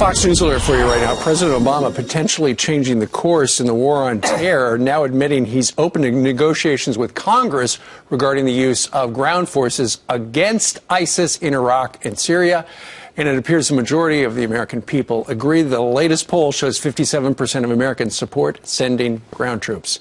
Fox News alert for you right now. President Obama potentially changing the course in the war on terror, now admitting he's open to negotiations with Congress regarding the use of ground forces against ISIS in Iraq and Syria. And it appears the majority of the American people agree. The latest poll shows 57% of Americans support sending ground troops.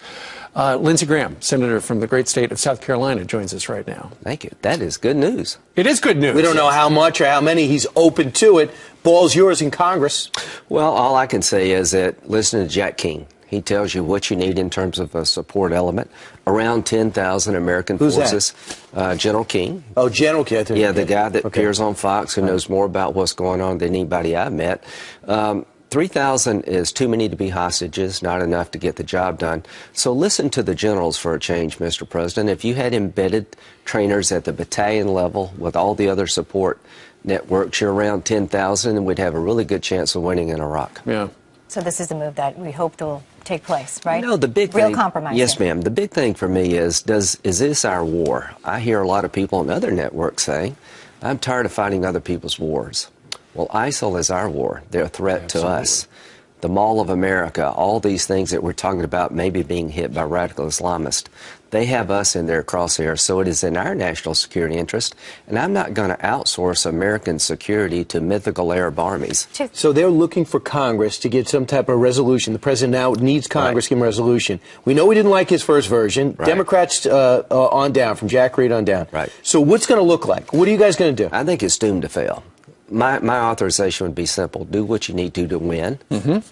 Lindsey Graham, senator from the great state of South Carolina, joins us right now. Thank you. That is good news. It is good news. We don't know how much or how many. He's open to it. Ball's yours in Congress. Well, all I can say is that listen to Jack King. He tells you what you need in terms of a support element. Around 10,000 American forces. General King. Oh, General King. Yeah, the guy that appears on Fox who knows more about what's going on than anybody I've met. 3,000 is too many to be hostages, not enough to get the job done. So listen to the generals for a change, Mr. President. If you had embedded trainers at the battalion level with all the other support networks, you're around 10,000, and we'd have a really good chance of winning in Iraq. Yeah. So this is a move that we hope will take place, right? No, the big Real thing, compromise. Yes, ma'am. The big thing for me is this our war? I hear a lot of people on other networks saying, I'm tired of fighting other people's wars. Well, ISIL is our war. They're a threat to us. The Mall of America, all these things that we're talking about maybe being hit by radical Islamists, they have us in their crosshairs. So it is in our national security interest, and I'm not going to outsource American security to mythical Arab armies. So they're looking for Congress to get some type of resolution. The president now needs Congress to give him a resolution. We know he didn't like his first version. Right. Democrats on down, from Jack Reed on down. Right. So what's going to look like? What are you guys going to do? I think it's doomed to fail. My authorization would be simple. Do what you need to win.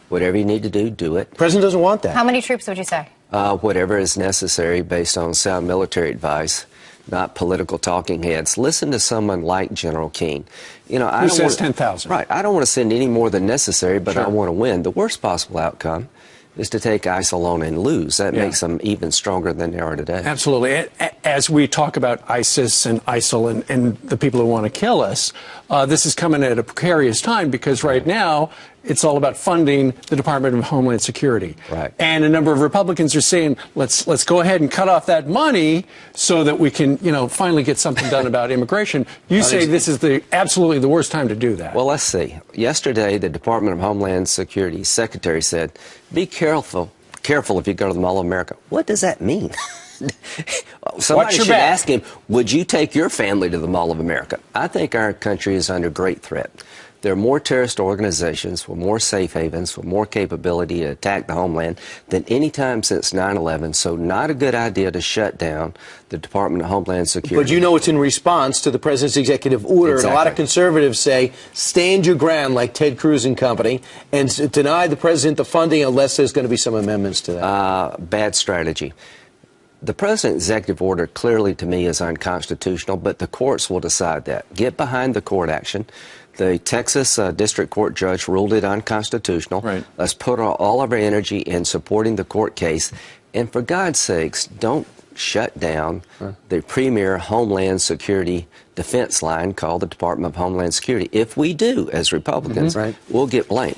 Whatever you need to do, do it. The president doesn't want that. How many troops would you say? Whatever is necessary based on sound military advice, not political talking heads. Listen to someone like General King. You know, Who says 10,000? Right. I don't want to send any more than necessary, but I want to win. The worst possible outcome is to take ISIL on and lose. That makes them even stronger than they are today. Absolutely. As we talk about ISIS and ISIL and the people who want to kill us, this is coming at a precarious time because right now it's all about funding the Department of Homeland Security. Right. And a number of Republicans are saying, let's go ahead and cut off that money so that we can, finally get something done about immigration. You say this is absolutely the worst time to do that. Well, let's see. Yesterday, the Department of Homeland Security Secretary said, be careful if you go to the Mall of America. What does that mean? Somebody should ask him, would you take your family to the Mall of America? I think our country is under great threat. There are more terrorist organizations with more safe havens, with more capability to attack the homeland than any time since 9/11, so not a good idea to shut down the Department of Homeland Security. But you know it's in response to the president's executive order, and a lot of conservatives say, stand your ground like Ted Cruz and company, and deny the president the funding unless there's going to be some amendments to that. Bad strategy. The president's executive order clearly to me is unconstitutional, but the courts will decide that. Get behind the court action. The Texas district court judge ruled it unconstitutional. Right. Let's put all of our energy in supporting the court case. And for God's sakes, don't shut down the premier Homeland Security defense line called the Department of Homeland Security. If we do, as Republicans, we'll get blamed.